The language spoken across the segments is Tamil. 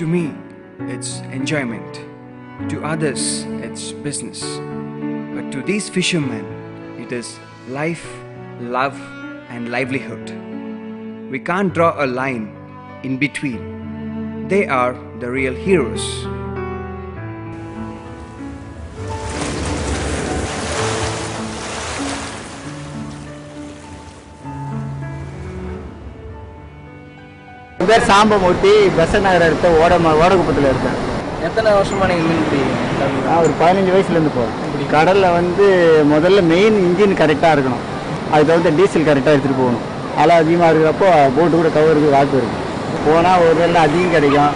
To me, it's enjoyment. To others, it's business. But to these fishermen, it is life, love, and livelihood. We can't draw a line in between. They are the real heroes. பேர் சாம்பமூர்த்தி பெசன்ட் நகர் இருக்க ஓடகுப்பத்தில் இருக்கேன். எத்தனை வருஷமா நீங்கள் மீன் பிடிக்கிறீங்க? நான் ஒரு 15 வயசுலேருந்து போகிறேன். கடலில் வந்து முதல்ல மெயின் இன்ஜின் கரெக்டாக இருக்கணும். அது தவிர்த்து டீசல் கரெக்டாக எடுத்துகிட்டு போகணும். அலை அதிகமாக இருக்கிறப்போ போட்டு கூட கவருக்கு வாய்ப்பு இருக்குது. போனால் ஒரு வேலை அதிகம் கிடைக்கும்.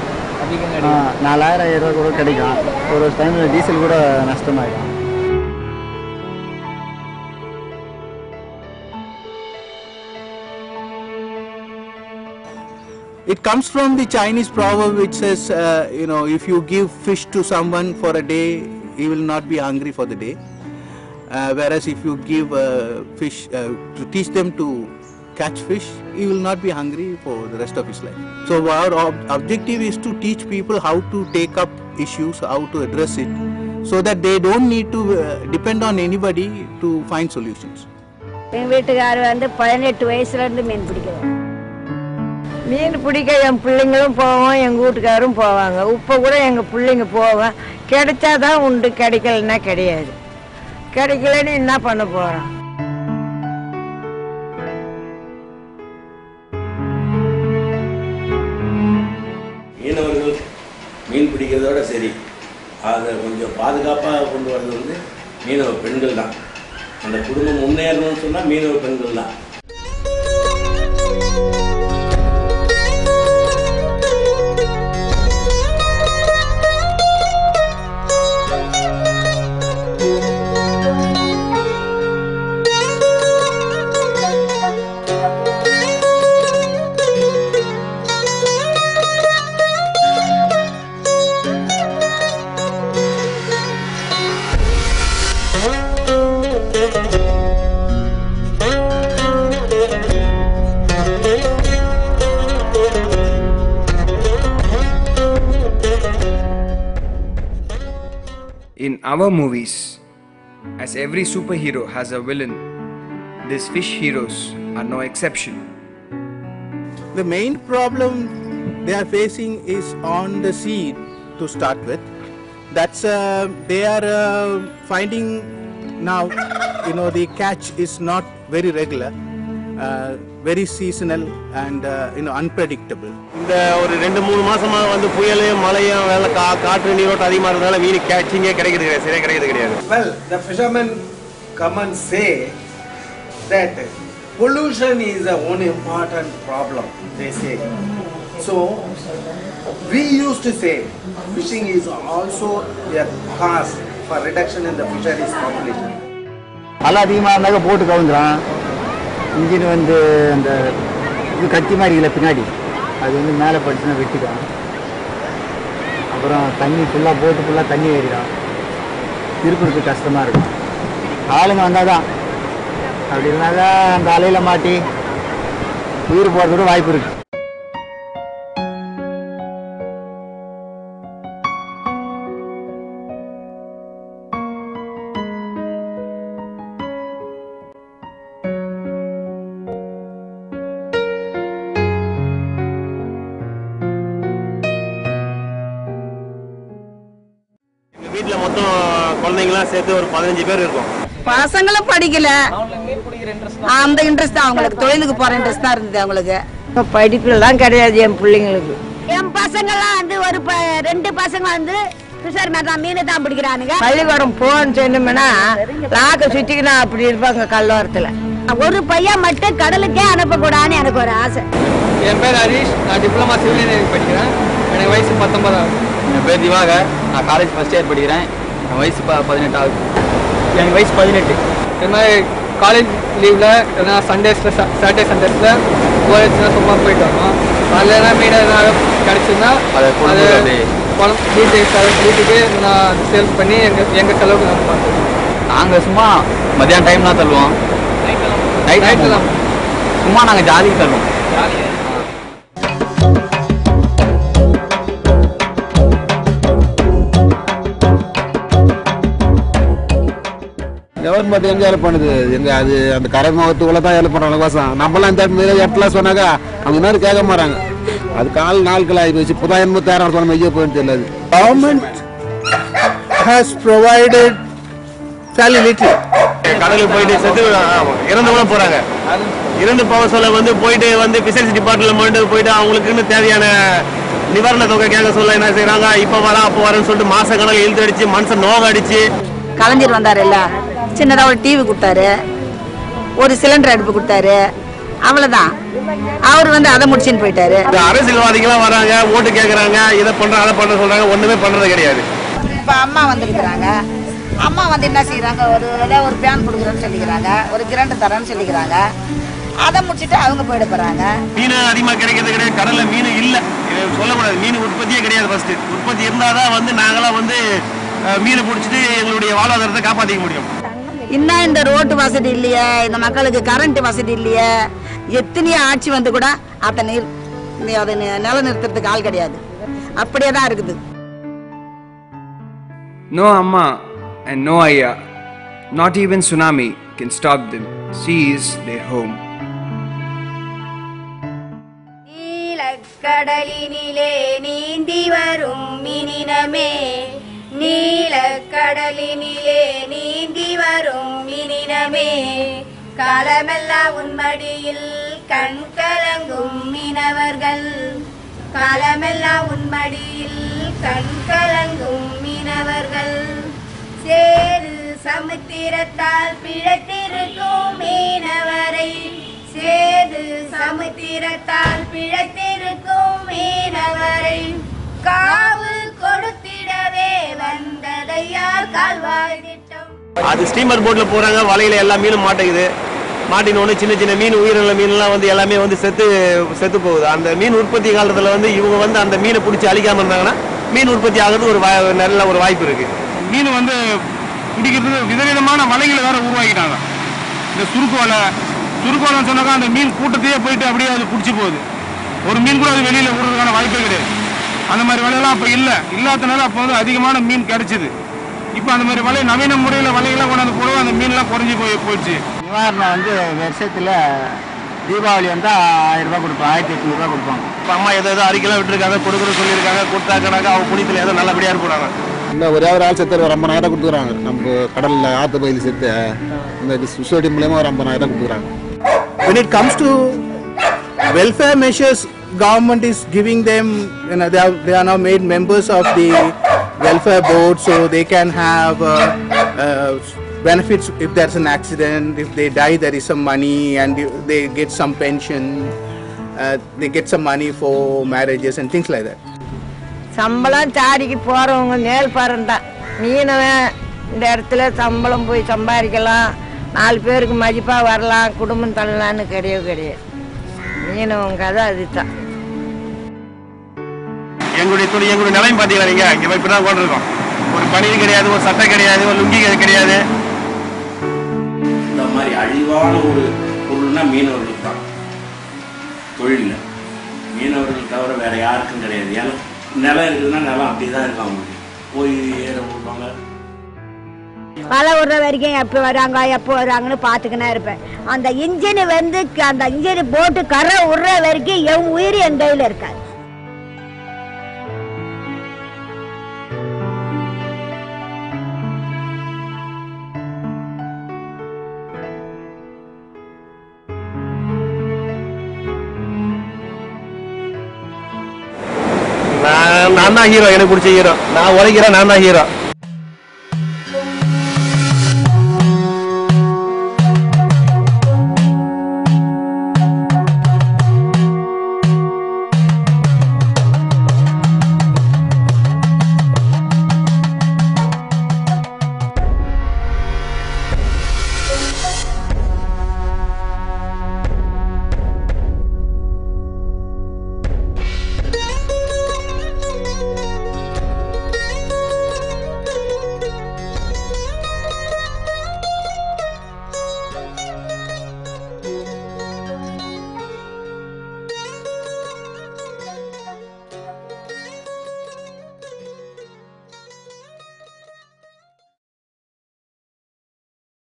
4000 ரூபா கூட கிடைக்கும். ஒரு டைமில் டீசல் கூட நஷ்டமாயிடும். It comes from the Chinese proverb which says, if you give fish to someone for a day, he will not be hungry for the day. Whereas if you give fish, to teach them to catch fish, he will not be hungry for the rest of his life. So our objective is to teach people how to take up issues, how to address it, so that they don't need to depend on anybody to find solutions. எங்கள் வீட்டுக்காரர் வந்து 18 வயசுலேருந்து மீன் பிடிக்கிறோம். மீன் பிடிக்க என் பிள்ளைங்களும் போவோம், எங்கள் வீட்டுக்காரும் போவாங்க. இப்போ கூட எங்கள் பிள்ளைங்க போவோம். கிடைச்சாதான் உண்டு, கிடைக்கலன்னா கிடையாது. கிடைக்கலன்னு என்ன பண்ண போகிறோம்? மீனவர்கள் மீன் பிடிக்கிறதோட சரி, அதை கொஞ்சம் பாதுகாப்பாக கொண்டு வர்றது வந்து மீனவ பெண்கள் தான். அந்த குடும்பம் முன்னேறணும்னு சொன்னால் மீனவ பெண்கள் தான். In our movies, as every superhero has a villain, these fish heroes are no exception. The main problem they are facing is on the sea to start with. That's they are finding now, the catch is not very regular, very seasonal and unpredictable. இந்த ஒரு 2-3 மாசமா வந்து புயலும் மழையும் வேலை காற்று நீரோட்டம் அதிகமாக இருந்ததால மீன் கேட்சிங்கே கிடைக்கிறது கிடையாது, சரியா கிடைக்கிறது கிடையாது. Well, the fishermen come and say that pollution is the one important problem, they say. So we used to say fishing is also a cause for reduction in the fisheries population. அலை அதிகமாக இருந்தாக்க போட்டு கவுந்துடும். இன்ஜின் வந்து அந்த இது கத்தி மாதிரி இல்லை பின்னாடி, அது வந்து மேலே படுச்சுன்னா வெட்டிடும். அப்புறம் தண்ணி ஃபுல்லாக போட்டு ஃபுல்லாக தண்ணி ஏறிடும். திருப்பூருக்கு கஷ்டமாக இருக்கும். ஆளுங்க வந்தால் தான், அப்படி இருந்தாக்கா அந்த அலையில் மாட்டி உயிர் போகிறதுக்கு வாய்ப்பு இருக்குது. வீட்டுல மொத்தம் குழந்தைங்களாம் சேர்த்து ஒரு 15 பேர் இருக்கும். பசங்களும் படிக்கல. மீன் பிடிக்கிற இன்ட்ரெஸ்ட் அந்த இன்ட்ரெஸ்ட் தான் அவங்களுக்கு, தொழிலுக்கு போற இன்ட்ரெஸ்ட் தான் இருந்தது அவங்களுக்கு. படிப்புலாம் கிடையாது என் பிள்ளைங்களுக்கு. என் பசங்கெல்லாம் வந்து ஒரு 2 பசங்க வந்து ஃபிஷர்மேன் தான், மீன் தான் பிடிக்கிறானுங்க. பள்ளிக்கூடம் போன்னு சொன்னோம்னா லாக்க சுத்திக்கினா அப்படி இருப்பாங்க கல்லோரத்துல. ஒரு பையன் மட்டும் கடலுக்கே அனுப்பக்கூடாதுன்னு எனக்கு ஒரு ஆசை. என் பேர் ஹரீஷ், நான் டிப்ளமா சிவில் இன்ஜினியரிங் படிக்கிறேன். எனக்கு வயசு 19 ஆகுது. என் பேர் திவாகர், நான் காலேஜ் ஃபர்ஸ்ட் இயர் படிக்கிறேன். என் வயசு 18 ஆகுது. எனக்கு வயசு 18. இது மாதிரி காலேஜ் லீவில் எதனா சாட்டர்டே சண்டேஸில் போயிடுச்சுன்னா சும்மா போயிட்டு வரோம். அதில் எதனா மீன் எதனா கிடச்சுன்னா அது வீட்டுக்கு நான் சேல்ஸ் பண்ணி எங்கள் செலவுக்கு நான் பார்த்துருக்கோம். நாங்கள் சும்மா மத்தியான டைம்லாம் தள்ளுவோம். நைட்லாம் சும்மா நாங்கள் ஜாலிக்கு தள்ளுவோம். கவர்மெண்ட் எங்க ஹெல்ப் பண்ணுது? எங்க அது அந்த கரை முகத்துக்குள்ள தான் ஹெல்ப் பண்றாங்க கோசம். நம்மளாம் இந்த இடத்துல சொன்னாக்கா அவங்க நேரம் கேட்க மாட்டாங்க. அது நாட்கள் ஆகி போச்சு. இப்போதான் என்னமோ தேரம் சொன்ன மைய போயிட்டு தெரியல. Government has provided fairly little. கடலுக்கு போயிட்டு செத்து இறந்து கூட போறாங்க. இறந்து போக சொல்ல வந்து போயிட்டு வந்து பிசினஸ் டிபார்ட்மெண்ட் போயிட்டு அவங்களுக்குன்னு தேவையான நிவாரண தொகை கேட்க சொல்ல என்ன செய்யறாங்க, இப்ப வரா அப்போ வரேன்னு சொல்லிட்டு மாச கணக்கில் இழுத்து அடிச்சு மனுஷன் நோக அடிச்சு. கலைஞர் வந்தாரு இல்ல, சின்னதா ஒரு டிவி கொடுத்தாரு, ஒரு சிலிண்டர் அடுப்பு கொடுத்தாரு, அவ்வளவுதான். அவர் வந்து அதை முடிச்சுன்னு போயிட்டாரு. அரசியல்வாதிகளாம் வராங்க, ஓட்டு கேட்கறாங்க, இதை பண்ற அதை பண்ற சொல்றாங்க, ஒண்ணுமே பண்றது கிடையாது. இப்ப அம்மா வந்திருக்கிறாங்க, அம்மா வந்து என்ன செய்யறாங்க, ஒரு பேன் கொடுக்குறேன்னு சொல்லிக்கிறாங்க, ஒரு கிரண்ட் தரேன்னு சொல்லிக்கிறாங்க, அதை முடிச்சுட்டு அவங்க போயிட போறாங்க. மீன் அதிகமா கிடைக்கிறது கிடையாது, கடல்ல மீன் இல்ல சொல்லக்கூடாது. மீன் உற்பத்தியே கிடையாது. ஃபர்ஸ்ட் உற்பத்தி இருந்தாதான் வந்து நாங்களாம் வந்து மீனை பிடிச்சிட்டு எங்களுடைய வாழ்வாதாரத்தை காப்பாற்றிக்க முடியும். இன்னும் இந்த ரோட்டு வசதி இல்லையே, இந்த மக்களுக்கு கரண்ட் வசதி இல்லையே, எத்தனையோ ஆட்சி வந்து கூட அதை நிலநிறுத்துறதுக்கு ஆள் கிடையாது. அப்படியே தான் இருக்குது. No Amma and no Ayya, not even tsunami can stop them. Sea is their home. நீலக்கடலினிலே நீந்தி வரும் மீனினமே, நீலக்கடலினிலே நீந்தி வரும் மீனினமே, காலமெல்லாம் உன்மடியில் கண் கலங்கும் மீனவர்கள், காலமெல்லாம் உன்மடியில் கண் கலங்கும் மீனவர்கள், சேரு சமுத்திரத்தால் பிழைத்திருக்கும் மீனவரை, சேது சமுத்திரத்தால் பிழைத்திருக்கும் மீனவரை, காவு கொடுத்திடவே வந்ததையா கால்வாய் திட்டம். அது ஸ்டீமர் போட்ல போறாங்க, வலையில எல்லா மீனும் மாட்டேங்குது. மாட்டினோன்னு சின்ன சின்ன மீன், உயிரிழந்த மீன்லாம் வந்து எல்லாமே வந்து செத்து போகுது. அந்த மீன் உற்பத்தி காலத்துல வந்து இவங்க வந்து அந்த மீனை பிடிச்சி அழிக்காம இருந்தாங்கன்னா மீன் உற்பத்தி ஆகிறது நல்ல ஒரு வாய்ப்பு இருக்கு. மீன் வந்து பிடிக்கிறதுக்கு விதவிதமான வலைகளை வேற உருவாக்கிட்டாங்க. இந்த சுருக்கு வலைன்னு சொன்னாக்கா அந்த மீன் கூட்டத்தையே போயிட்டு அப்படியே அது பிடிச்சி போகுது. ஒரு மீன் கூட அது வெளியில விடுறதுக்கான வாய்ப்பே கிடையாது. அந்த மாதிரி வலையெல்லாம் அப்போ இல்லாதனால அப்போ வந்து அதிகமான மீன் கிடைச்சிது. இப்போ அந்த மாதிரி வலை நவீன முறையில் வலையெல்லாம் கொண்டாந்து போடுவோம், அந்த மீன்லாம் குறைஞ்சி போயிடுச்சு. நிவாரணம் வந்து வருஷத்தில் தீபாவளி வந்தால் 1000 ரூபாய் கொடுப்பாங்க, 1800 ரூபாய் கொடுப்பாங்க. இப்போ அம்மா ஏதோ அரிக்கலாம் விட்டுருக்காங்க, கொடுக்குறது சொல்லியிருக்காங்க, கொடுத்தாக்கனாக்கா அவங்க புனித்தில் ஏதோ நல்லபடியாக இருப்பாங்க. இல்லை ஒரே ஒரு ஆள் செத்து ஒரு 50,000 கொடுத்துக்குறாங்க. நம்ம கடலில் ஆற்று பயிர் செத்து இந்த சொசைட்டி மூலயமா ஒரு 50,000 கொடுத்துக்குறாங்க. When it comes to welfare measures, government is giving them, they are now made members of the welfare board, so they can have benefits if there's an accident, if they die there is some money, and they get some pension, they get some money for marriages and things like that. சம்பளம் சாடிக்கு போறவங்க மேல் பரந்தான் மீனவன் இந்த இடத்துல சம்பளம் போய் சம்பாதிக்கலாம், 4 பேருக்கு மதிப்பா வரலாம், குடும்பம் தள்ளலான்னு கிடையாது. மீனவங்க கதை அதுதான். எங்களுடைய நிலையம் பார்த்தீங்களா, நீங்க இங்க இப்பதான் கொண்டிருக்கோம். ஒரு பணியும் கிடையாது, ஒரு சட்டை கிடையாது, ஒரு லுங்கி கிடையாது. இந்த மாதிரி அழிவான ஒரு பொருள்னா மீனவர்கள் தான். தொழில் மீனவர்கள் தவிர வேற யாருக்கும் கிடையாது. ஏன்னா நிலம் இருக்குதுன்னா நிலம் அப்படிதான் இருக்கும். அவங்களுக்கு போய் ஏற விடுவாங்க. வலை விடுற வரைக்கும் எப்போ வராங்கன்னு பார்த்துக்கினா இருப்பேன். அந்த இன்ஜின் வந்து அந்த இன்ஜின் போட்டு கரை விடுற வரைக்கும் என் உயிர் என் கையில் இருக்காது. நான் தான் ஹீரோ, எனக்கு பிடிச்ச ஹீரோ. நான் உழைக்கிறேன், நான் தான் ஹீரோ.